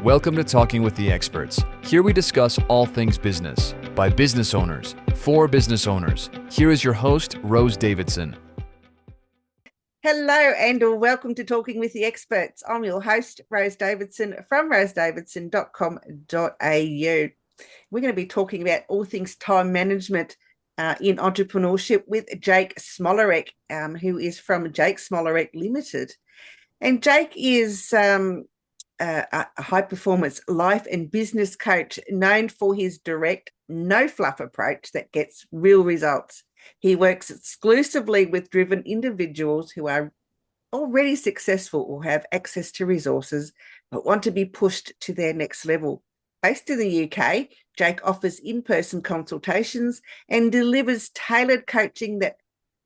Welcome to Talking with the Experts. Here we discuss all things business by business owners for business owners. Here is your host, Rose Davidson. Hello and welcome to Talking with the Experts. I'm your host, Rose Davidson from rosedavidson.com.au. We're going to be talking about all things time management in entrepreneurship with Jake Smolarek, who is from Jake Smolarek Limited. And Jake is a high-performance life and business coach known for his direct, no-fluff approach that gets real results. He works exclusively with driven individuals who are already successful or have access to resources but want to be pushed to their next level. Based in the UK, Jake offers in-person consultations and delivers tailored coaching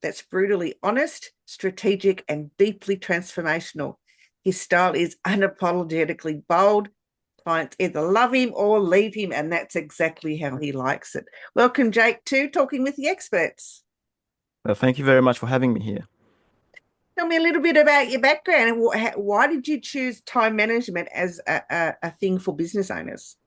that's brutally honest, strategic, and deeply transformational. His style is unapologetically bold. Clients either love him or leave him, and that's exactly how he likes it. Welcome, Jake, to Talking with the Experts. Well, thank you very much for having me here. Tell me a little bit about your background and why did you choose time management as a thing for business owners?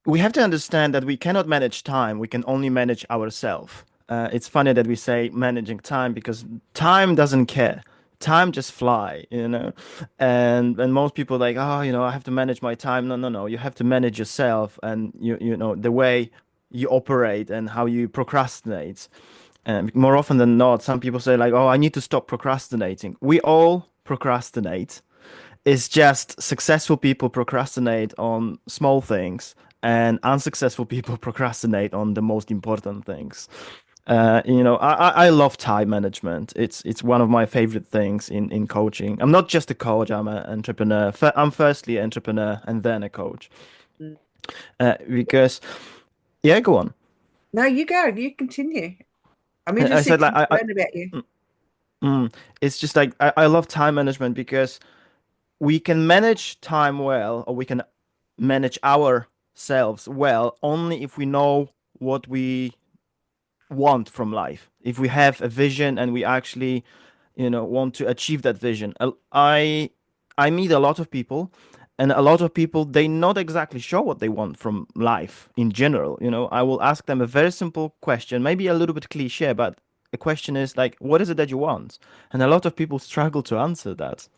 We have to understand that we cannot manage time. We can only manage ourselves. It's funny that we say managing time because time doesn't care. Time just fly, and most people are like, oh, I have to manage my time. No. You have to manage yourself and you know the way you operate and how you procrastinate. And more often than not, some people say like, oh, I need to stop procrastinating. We all procrastinate. It's just successful people procrastinate on small things and unsuccessful people procrastinate on the most important things. I love time management. It's one of my favorite things in coaching. I'm not just a coach, I'm an entrepreneur. I'm firstly an entrepreneur and then a coach. Yeah, go on. No, you go. You continue. I'm interested to learn about you. It's just like I love time management because we can manage time well, or we can manage ourselves well only if we know what we want from life. If we have a vision and we actually want to achieve that vision. I meet a lot of people, and a lot of people, they're not exactly sure what they want from life in general. I will ask them a very simple question, maybe a little bit cliche, but the question is like, what is it that you want? And a lot of people struggle to answer that.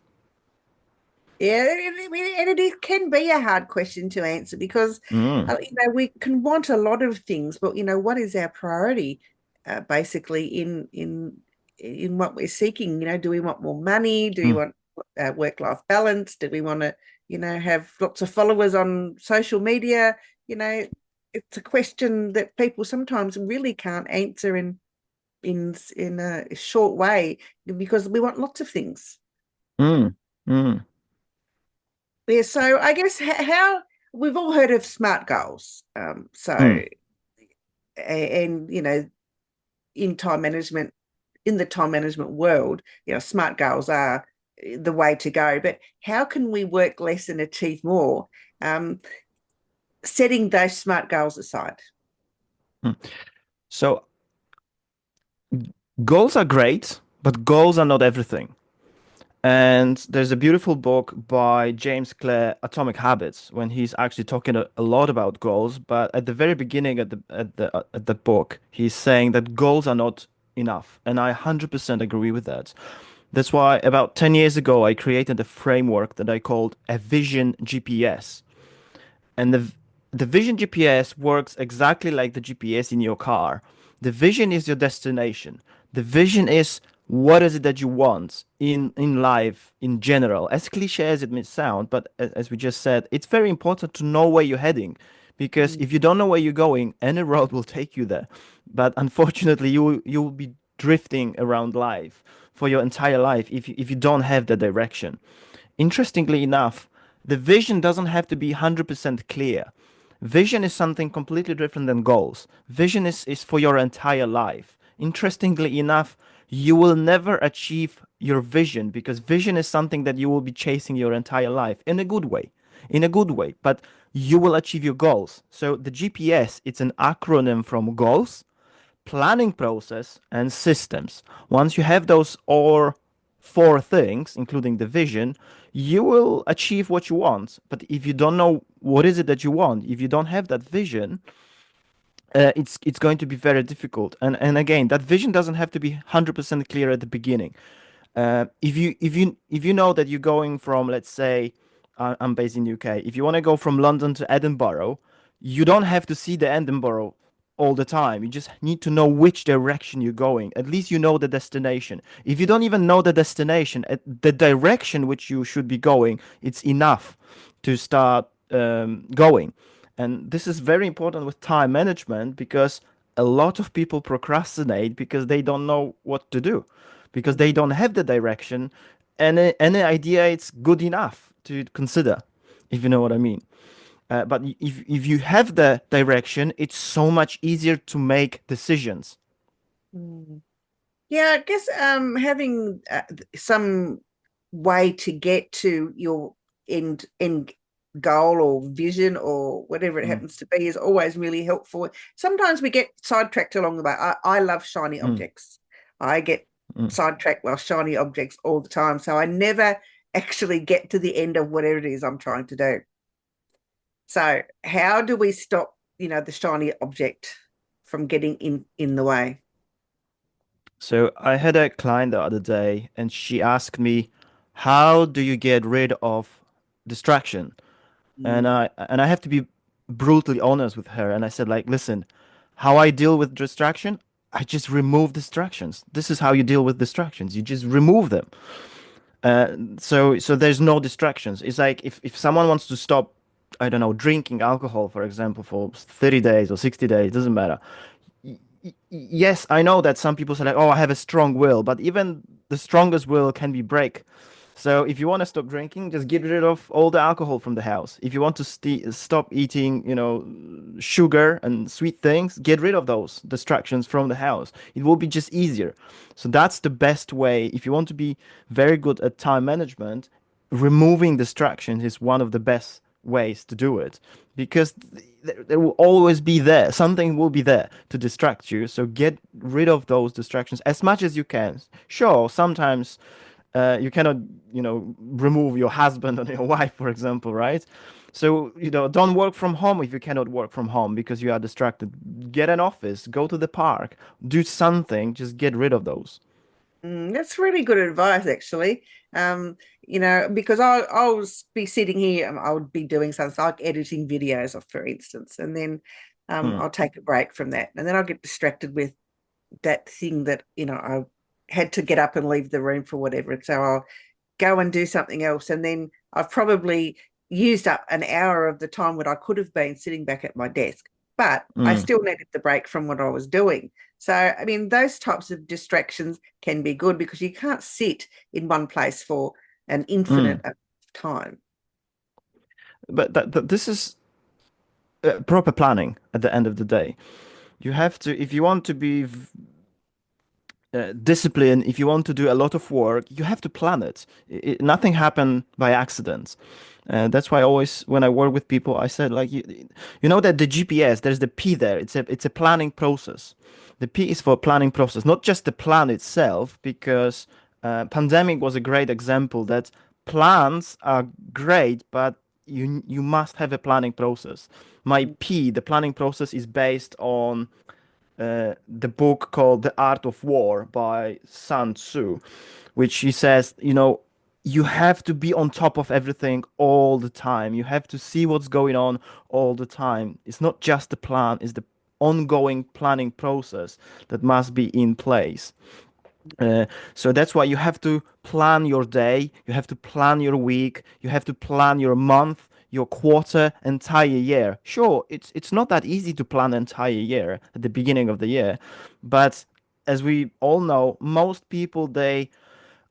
Yeah, and it can be a hard question to answer because we can want a lot of things, but what is our priority basically in what we're seeking? Do we want more money? Do we want work-life balance? Do we want to have lots of followers on social media? It's a question that people sometimes really can't answer in a short way because we want lots of things. Mm. Mm. Yeah, so I guess how we've all heard of SMART goals. And in time management, in the time management world, SMART goals are the way to go. But how can we work less and achieve more? Setting those SMART goals aside. So goals are great, but goals are not everything. And there's a beautiful book by James Clear, Atomic Habits, when he's actually talking a lot about goals. But at the very beginning at the book, he's saying that goals are not enough, and I 100% agree with that. That's why about 10 years ago I created a framework that I called a Vision GPS, and the Vision GPS works exactly like the GPS in your car. The vision is your destination. The vision is what is it that you want in life in general. As cliche as it may sound, but as we just said, it's very important to know where you're heading, because if you don't know where you're going, any road will take you there. But unfortunately, you will be drifting around life for your entire life if you don't have the direction. Interestingly enough, the vision doesn't have to be 100% clear. Vision is something completely different than goals. Vision is for your entire life. Interestingly enough, you will never achieve your vision because vision is something that you will be chasing your entire life in a good way. But you will achieve your goals. So the GPS, it's an acronym from goals, planning process, and systems. Once you have those all four things, including the vision, you will achieve what you want. But if you don't know what is it that you want, if you don't have that vision, it's going to be very difficult. And again, that vision doesn't have to be 100% clear at the beginning. If you know that you're going from, let's say, I'm based in UK. If you want to go from London to Edinburgh, you don't have to see the Edinburgh all the time. You just need to know which direction you're going. At least you know the destination. If you don't even know the destination, the direction which you should be going, it's enough to start going. And this is very important with time management, because a lot of people procrastinate because they don't know what to do, because they don't have the direction, and any idea it's good enough to consider, if you know what I mean. But if you have the direction, it's so much easier to make decisions. Mm. Yeah, I guess having some way to get to your end goal or vision or whatever it Mm, happens to be is always really helpful. Sometimes we get sidetracked along the way. I love shiny mm, objects. I get mm. sidetracked by shiny objects all the time, so I never actually get to the end of whatever it is I'm trying to do. So how do we stop, the shiny object from getting in the way? So I had a client the other day, and she asked me, "How do you get rid of distraction?" And Mm, I have to be brutally honest with her, and I said, like, listen, how I deal with distraction, I just remove distractions. This is how you deal with distractions. You just remove them. So there's no distractions. It's like if someone wants to stop, I don't know, drinking alcohol, for example, for 30 days or 60 days, doesn't matter. Yes, I know that some people say like, "Oh, I have a strong will," but even the strongest will can be break. So if you want to stop drinking, just get rid of all the alcohol from the house. If you want to stop eating, sugar and sweet things, get rid of those distractions from the house. It will be just easier. So that's the best way. If you want to be very good at time management, removing distractions is one of the best ways to do it, because there will always be there. Something will be there to distract you. So get rid of those distractions as much as you can. Sure, sometimes you cannot, remove your husband or your wife, for example, right? So, don't work from home if you cannot work from home because you are distracted. Get an office, go to the park, do something, just get rid of those. that's really good advice, actually. Because I'll be sitting here, I would be doing something like editing videos, for instance, and then Mm, I'll take a break from that, and then I'll get distracted with that thing that I had to get up and leave the room for whatever. So I'll go and do something else, and then I've probably used up an hour of the time that I could have been sitting back at my desk, but I mm, still needed the break from what I was doing. So I mean, those types of distractions can be good because you can't sit in one place for an infinite mm. amount of time. But this is proper planning at the end of the day. You have to, if you want to be discipline, if you want to do a lot of work, you have to plan it. Nothing happen by accident. That's why I always, when I work with people, I said like, you know that the GPS, there's the P there. It's a planning process. The P is for planning process, not just the plan itself, because pandemic was a great example that plans are great, but you must have a planning process. My P, the planning process, is based on the book called The Art of War by Sun Tzu, which he says, you have to be on top of everything all the time. You have to see what's going on all the time. It's not just the plan, it's the ongoing planning process that must be in place. Uh, so that's why you have to plan your day, you have to plan your week, you have to plan your month, your quarter, entire year. Sure, it's not that easy to plan an entire year at the beginning of the year, but as we all know, most people they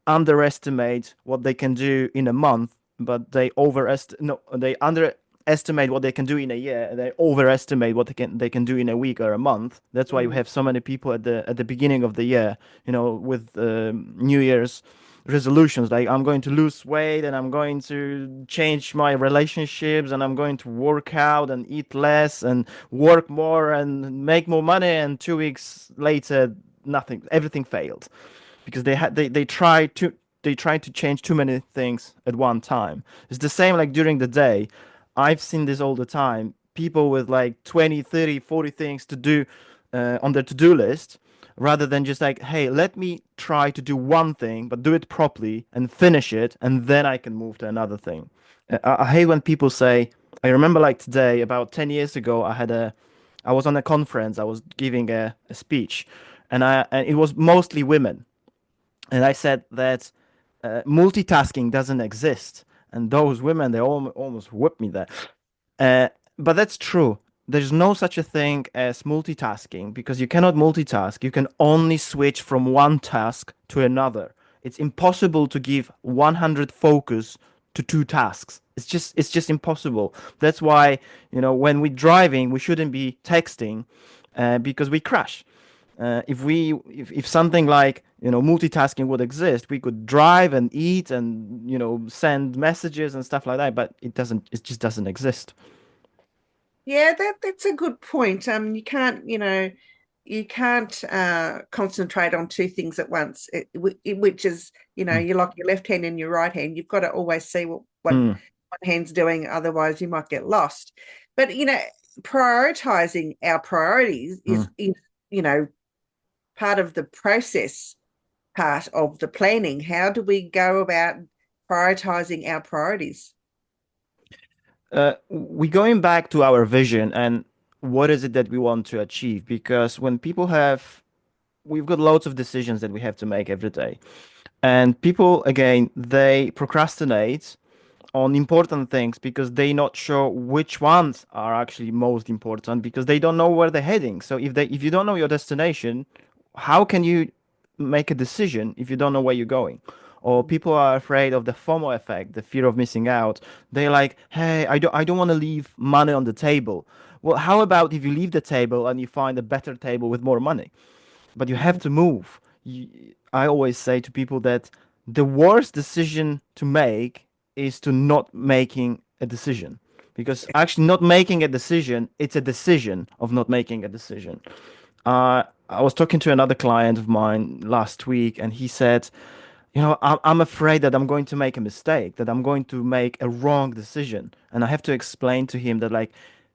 underestimate what they can do in a month, but they underestimate what they can do in a year, and they overestimate what they can do in a week or a month. That's why you Mm. have so many people at the beginning of the year, with New Year's resolutions like I'm going to lose weight and I'm going to change my relationships and I'm going to work out and eat less and work more and make more money, and 2 weeks later nothing, everything failed because they tried they try to change too many things at one time. It's the same like during the day. I've seen this all the time. People with like 20, 30, 40 things to do on their to-do list, rather than just like, hey, let me try to do one thing, but do it properly and finish it, and then I can move to another thing. I hate when people say, I remember like today, about 10 years ago, I was on a conference, I was giving a speech, and it was mostly women. And I said that multitasking doesn't exist. And those women, they almost whipped me there. Uh, but that's true. There's no such a thing as multitasking because you cannot multitask. You can only switch from one task to another. It's impossible to give 100 focus to two tasks. It's just impossible. That's why, when we're driving, we shouldn't be texting because we crash. If something like multitasking would exist, we could drive and eat and send messages and stuff like that. But it doesn't. It just doesn't exist. Yeah, that's a good point. You can't concentrate on two things at once, which is, Mm, you lock your left hand and your right hand. You've got to always see what mm, one hand's doing, otherwise you might get lost. But, prioritizing our priorities mm. is, you know, part of the process, part of the planning. How do we go about prioritizing our priorities? We going back to our vision and what is it that we want to achieve? Because when people we've got loads of decisions that we have to make every day, and people again they procrastinate on important things because they're not sure which ones are actually most important because they don't know where they're heading. So if you don't know your destination, how can you make a decision if you don't know where you're going? Or people are afraid of the FOMO effect, the fear of missing out. They're like, hey, I don't want to leave money on the table. Well, how about if you leave the table and you find a better table with more money? But you have Mhm. to move. I always say to people that the worst decision to make is to not making a decision. Because actually not making a decision, it's a decision of not making a decision. I was talking to another client of mine last week, and he said, I'm afraid that I'm going to make a mistake, that I'm going to make a wrong decision. And I have to explain to him that, like,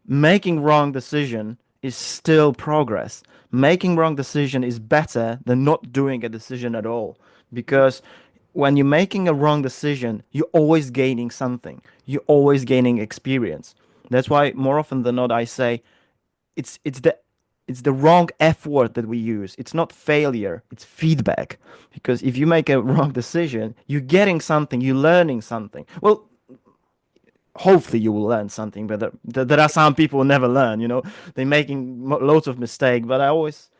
making wrong decision is still progress. Making wrong decision is better than not doing a decision at all. Because when you're making a wrong decision, you're always gaining something. You're always gaining experience. That's why more often than not, I say, it's it's the it's the wrong F word that we use. It's not failure, it's feedback. Because if you make a wrong decision, you're getting something, you're learning something. Well, hopefully you will learn something, but there are some people who never learn, They're making loads of mistakes. But I always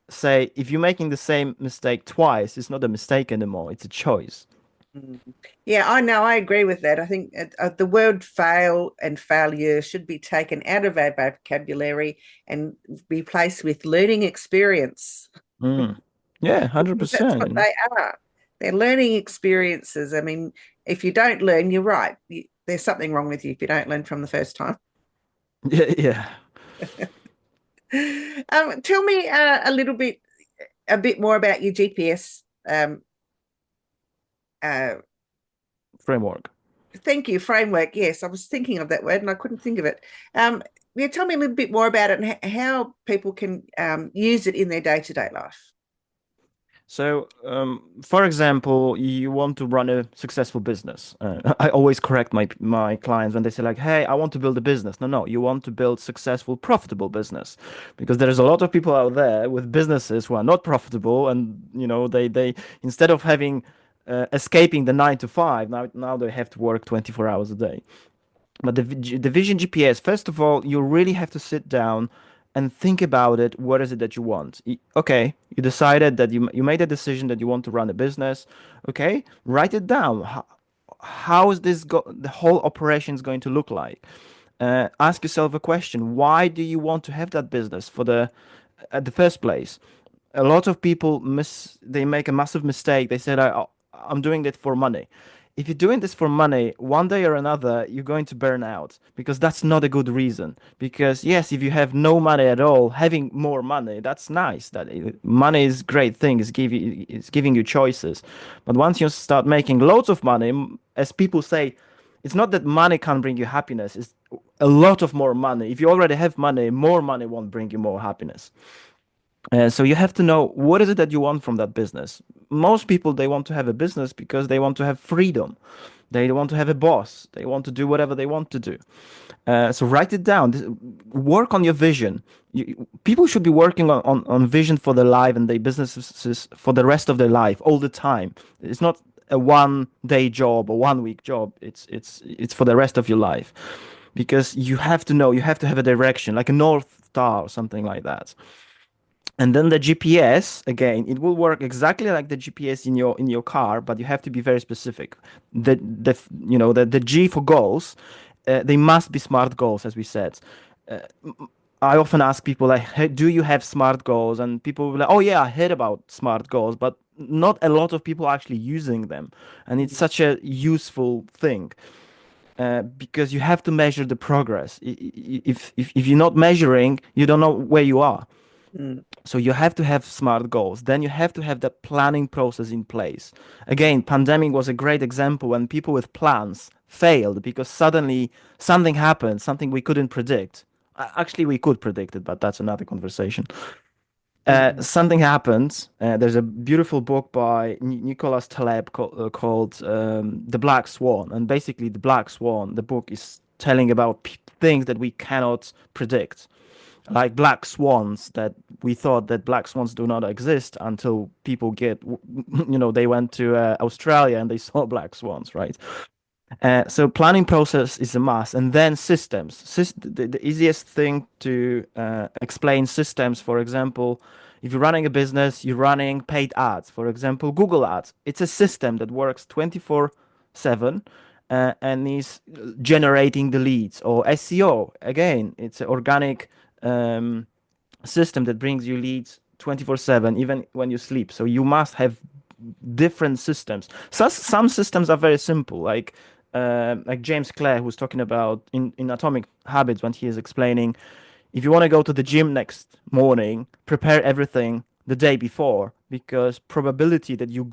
say, if you're making the same mistake twice, it's not a mistake anymore, it's a choice. Mm. Yeah, I know. I agree with that. I think the word fail and failure should be taken out of our vocabulary and replaced with learning experience. Mm. Yeah, Because that's 100%. what they are. They're learning experiences. I mean, if you don't learn, you're right. There's something wrong with you if you don't learn from the first time. Yeah, yeah. Tell me a bit more about your GPS. Uh, Framework. Thank you, framework. Yes, I was thinking of that word and I couldn't think of it. Yeah, tell me a little bit more about it and how people can use it in their day-to-day life. So, for example, you want to run a successful business. I always correct my clients when they say like, "Hey, I want to build a business." No, no, you want to build successful, profitable business, because there is a lot of people out there with businesses who are not profitable, and they instead of having escaping the 9 to 5, now they have to work 24 hours a day. But the Vision GPS, first of all, you really have to sit down and think about it. What is it that you want? Okay, you decided that you made a decision that you want to run a business. Okay, write it down. How is the whole operation is going to look like? Ask yourself a question. Why do you want to have that business at the first place? A lot of people they make a massive mistake. They said, I'm doing it for money. if you're doing this for money, one day or another, you're going to burn out because that's not a good reason. Because yes, if you have no money at all, having more money, that's nice. Money is a great thing. It's giving you choices. But once you start making loads of money, as people say, it's not that money can bring you happiness. It's a lot of more money. If you already have money, more money won't bring you more happiness. So you have to know what is it that you want from that business. Most people, they want to have a business because they want to have freedom. They want to have a boss. They want to do whatever they want to do. So write it down. Work on your vision. People should be working on vision for their life and their businesses for the rest of their life all the time. It's not a 1 day job or 1 week job. It's for the rest of your life, because you have to know. You have to have a direction, like a north star or something like that. And then the GPS, again, it will work exactly like the GPS in your car, but you have to be very specific. The G for goals, they must be smart goals, as we said. Uh, I often ask people like, hey, do you have smart goals? And people will be like, oh yeah, I heard about smart goals, but not a lot of people are actually using them. And it's such a useful thing. Because you have to measure the progress. If you're not measuring, you don't know where you are. Mm. So you have to have smart goals. Then you have to have the planning process in place. Again, pandemic was a great example when people with plans failed because suddenly something happened, something we couldn't predict. Actually, we could predict it, but that's another conversation. Mm. Something happened. There's a beautiful book by Nicholas Taleb called The Black Swan. And basically, The Black Swan, the book is telling about things that we cannot predict, like black swans, that we thought that black swans do not exist until people they went to Australia and they saw black swans, right? So planning process is a must, and then systems. The easiest thing to explain systems, for example, if you're running a business, you're running paid ads, for example, Google Ads. It's a system that works 24/7 and is generating the leads. Or SEO, again, it's an organic um, system that brings you leads 24/7, even when you sleep. So you must have different systems. So some systems are very simple, like James Clear, who's talking about in Atomic Habits, when he is explaining, if you want to go to the gym next morning, prepare everything the day before, because probability that you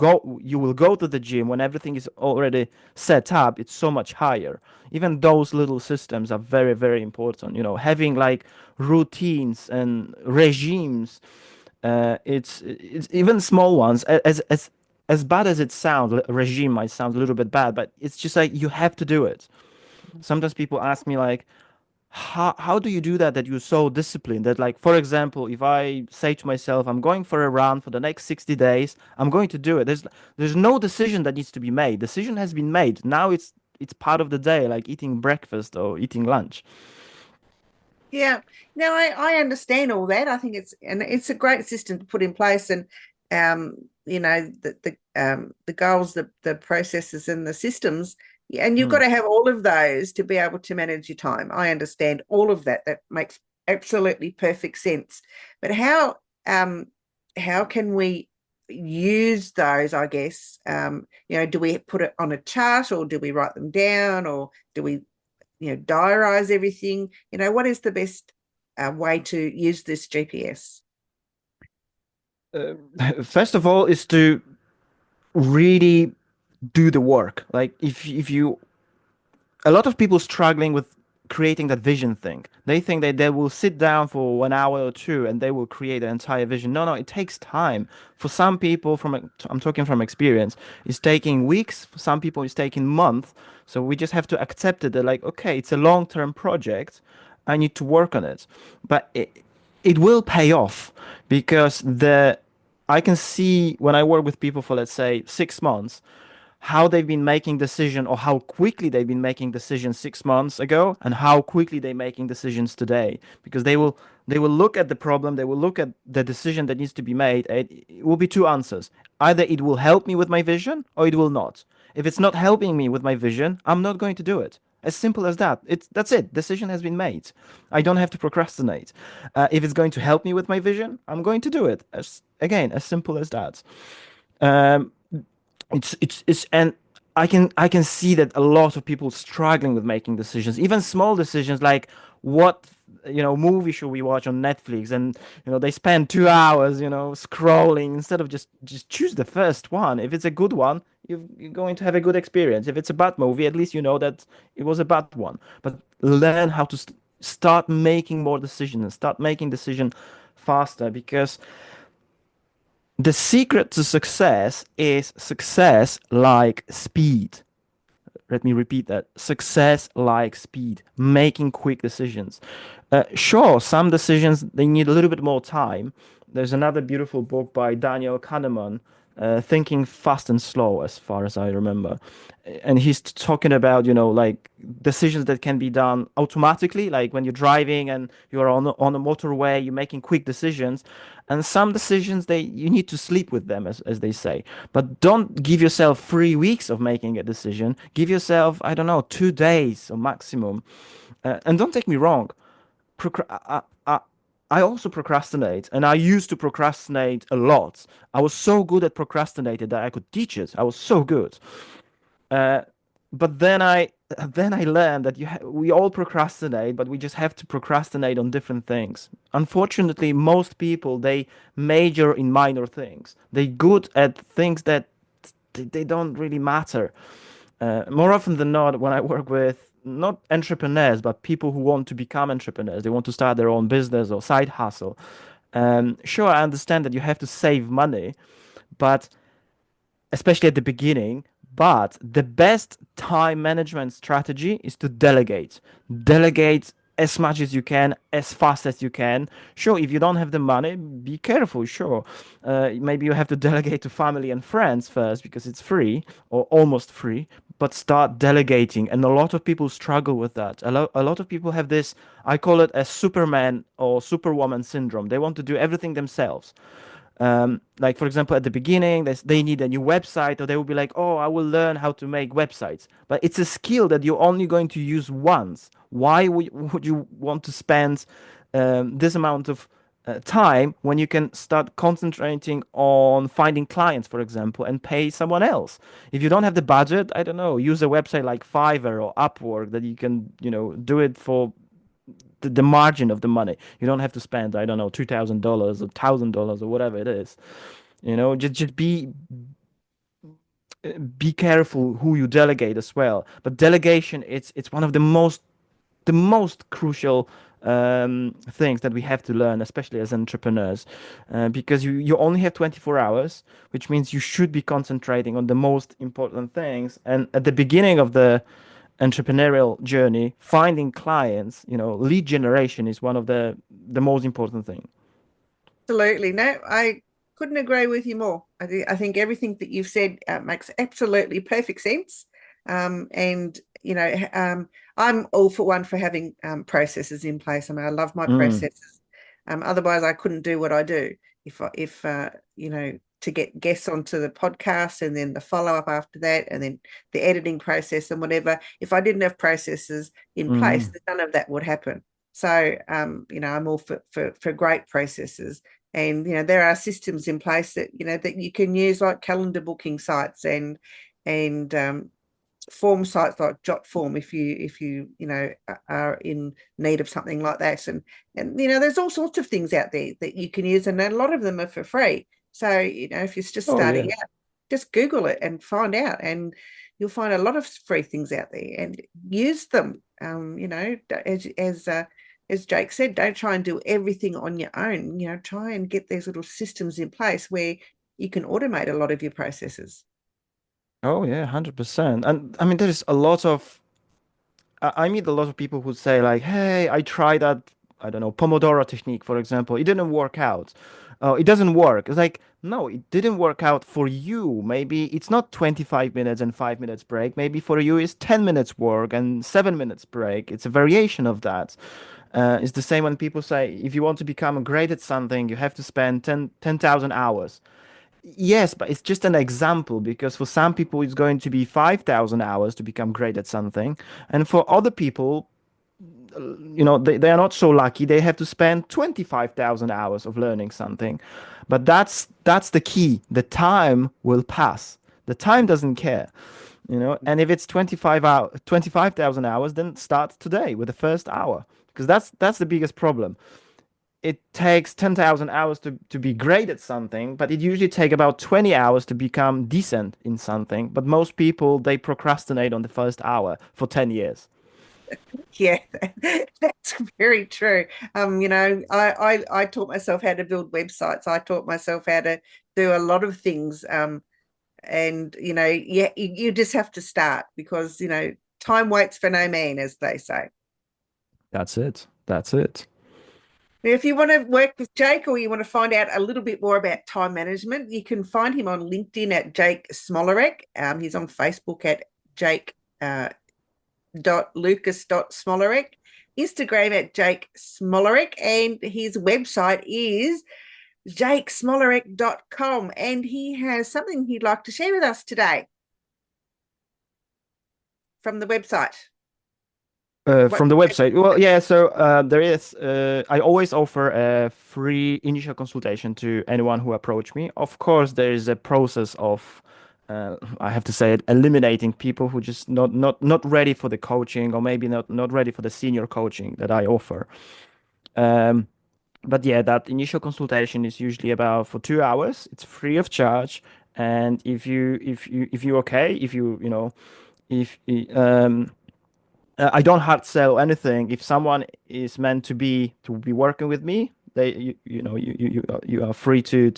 will go to the gym when everything is already set up, it's so much higher. Even those little systems are very, very important. Having like routines and regimes, it's even small ones, as bad as it sounds. Regime might sound a little bit bad, but it's just like you have to do it. Sometimes people ask me like, how do you do that you're so disciplined, that, like, for example, if I say to myself, I'm going for a run for the next 60 days, I'm going to do it. There's no decision that needs to be made. Decision has been made. Now it's part of the day, like eating breakfast or eating lunch. Yeah, no, I understand all that. I think it's a great system to put in place, and the goals, the processes, and the systems, and you've got Mm. to have all of those to be able to manage your time. I understand all of that. That makes absolutely perfect sense. But how can we use those? I guess do we put it on a chart, or do we write them down, or do we diarize everything? What is the best way to use this GPS? Uh, First of all, is to really do the work. Like, if you a lot of people struggling with creating that vision thing. They think that they will sit down for 1 hour or two and they will create an entire vision. No, it takes time. For some people, I'm talking from experience, it's taking weeks. For some people, it's taking months. So we just have to accept it. That, like, okay, it's a long-term project. I need to work on it, but it will pay off, because I can see when I work with people for, let's say, 6 months, how they've been making decision, or how quickly they've been making decisions 6 months ago, and how quickly they're making decisions today. Because they will look at the problem, they will look at the decision that needs to be made, and it will be two answers. Either it will help me with my vision, or it will not. If it's not helping me with my vision, I'm not going to do it. As simple as that. That's it. Decision has been made. I don't have to procrastinate. If it's going to help me with my vision, I'm going to do it. As simple as that. Um, it's and I can see that a lot of people struggling with making decisions, even small decisions like what movie should we watch on Netflix, and they spend 2 hours scrolling instead of just choose the first one. If it's a good one, you're going to have a good experience. If it's a bad movie, at least you know that it was a bad one. But learn how to start making more decisions and start making decision faster, because the secret to success is success like speed. Let me repeat that. Success like speed, making quick decisions. Sure, some decisions they need a little bit more time. There's another beautiful book by Daniel Kahneman, Thinking Fast and Slow, as far as I remember. And he's talking about, like decisions that can be done automatically, like when you're driving and you're on a motorway, you're making quick decisions. And some decisions you need to sleep with them, as they say. But don't give yourself 3 weeks of making a decision. Give yourself, I don't know, 2 days or maximum. And don't take me wrong, procra- I also procrastinate, and I used to procrastinate a lot. I was so good at procrastinating that I could teach it. I was so good. Uh, but then I learned that we all procrastinate, but we just have to procrastinate on different things. Unfortunately, most people they major in minor things. They're good at things that they don't really matter. More often than not, when I work with not entrepreneurs, but people who want to become entrepreneurs, they want to start their own business or side hustle. Sure, I understand that you have to save money, but especially at the beginning. But the best time management strategy is to delegate. Delegate as much as you can, as fast as you can. Sure, if you don't have the money, be careful. Sure, maybe you have to delegate to family and friends first because it's free or almost free. But start delegating, and a lot of people struggle with that. A lot of people have this. I call it a Superman or Superwoman syndrome. They want to do everything themselves. Like for example, at the beginning, they need a new website, or they will be like, "Oh, I will learn how to make websites." But it's a skill that you're only going to use once. Why would you want to spend this amount of time when you can start concentrating on finding clients, for example, and pay someone else? If you don't have the budget, I don't know, use a website like Fiverr or Upwork that you can, do it for the margin of the money. You don't have to spend, I don't know, $2,000 or $1,000 or whatever it is. Just be careful who you delegate as well. But delegation, it's one of the most crucial things that we have to learn, especially as entrepreneurs, because you only have 24 hours, which means you should be concentrating on the most important things. And at the beginning of the entrepreneurial journey, finding clients, lead generation is one of the most important thing. Absolutely. No, I couldn't agree with you more. I think everything that you've said makes absolutely perfect sense. And I'm all for one for having processes in place. I mean, I love my Mm, processes. Otherwise, I couldn't do what I do. If to get guests onto the podcast and then the follow up after that, and then the editing process and whatever. If I didn't have processes in place, mm. then none of that would happen. So, I'm all for great processes. And there are systems in place that you can use, like calendar booking sites and form sites like Jotform, if you are in need of something like that. And there's all sorts of things out there that you can use, and a lot of them are for free. So if you're just Oh starting yeah. out, just Google it and find out, and you'll find a lot of free things out there and use them. As Jake said, don't try and do everything on your own. Try and get these little systems in place where you can automate a lot of your processes. Oh yeah, 100%. And I mean, there is a lot of I meet a lot of people who say like, "Hey, I tried that, I don't know, Pomodoro technique, for example. It didn't work out. It doesn't work." It's like, no, it didn't work out for you. Maybe it's not 25 minutes and 5 minutes break. Maybe for you it's 10 minutes work and 7 minutes break. It's a variation of that. It's the same when people say, if you want to become great at something, you have to spend 10,000 hours. Yes, but it's just an example, because for some people it's going to be 5,000 hours to become great at something. And for other people, they are not so lucky. They have to spend 25,000 hours of learning something. But that's the key. The time will pass. The time doesn't care. And if it's 25,000 hours, then start today with the first hour, because that's the biggest problem. It takes 10,000 hours to be great at something, but it usually takes about 20 hours to become decent in something. But most people, they procrastinate on the first hour for 10 years. Yeah, that's very true. I taught myself how to build websites. I taught myself how to do a lot of things. And you just have to start, because time waits for no man, as they say. That's it. If you want to work with Jake, or you want to find out a little bit more about time management, you can find him on LinkedIn at Jake Smolarek. He's on Facebook at Jake .lucas.smolarek, Instagram at Jake Smolarek, and his website is jakesmolarek.com. And he has something he'd like to share with us today from the website. From the website. Well, yeah, so there is, I always offer a free initial consultation to anyone who approach me. Of course, there is a process of, I have to say it, eliminating people who just not ready for the coaching, or maybe not ready for the senior coaching that I offer. But yeah, that initial consultation is usually about for 2 hours. It's free of charge. And if you're okay, if I don't hard sell anything. If someone is meant to be working with me, you are free to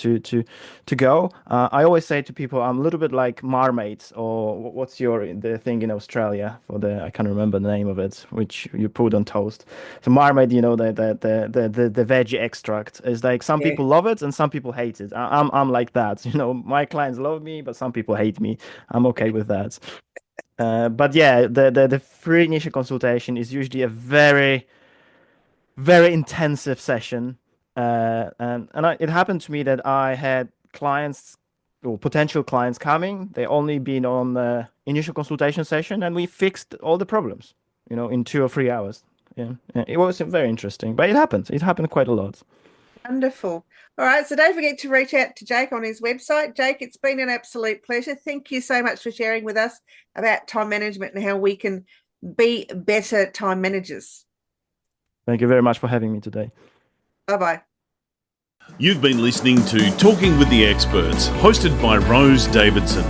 go. I always say to people, I'm a little bit like marmite, or what's the thing in Australia for I can't remember the name of it, which you put on toast. So marmite, the veggie extract is like, some people love it and some people hate it. I'm like that. My clients love me, but some people hate me. I'm okay with that. But yeah, the free initial consultation is usually a very, very intensive session. It happened to me that I had clients, or potential clients, coming. They only been on the initial consultation session, and we fixed all the problems, in 2 or 3 hours. Yeah, it was very interesting, but it happened. It happened quite a lot. Wonderful. All right, so don't forget to reach out to Jake on his website. Jake, it's been an absolute pleasure. Thank you so much for sharing with us about time management and how we can be better time managers. Thank you very much for having me today. Bye-bye. You've been listening to Talking with the Experts, hosted by Rose Davidson.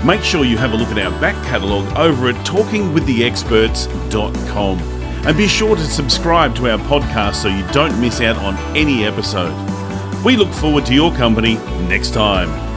Make sure you have a look at our back catalogue over at talkingwiththeexperts.com. And be sure to subscribe to our podcast so you don't miss out on any episode. We look forward to your company next time.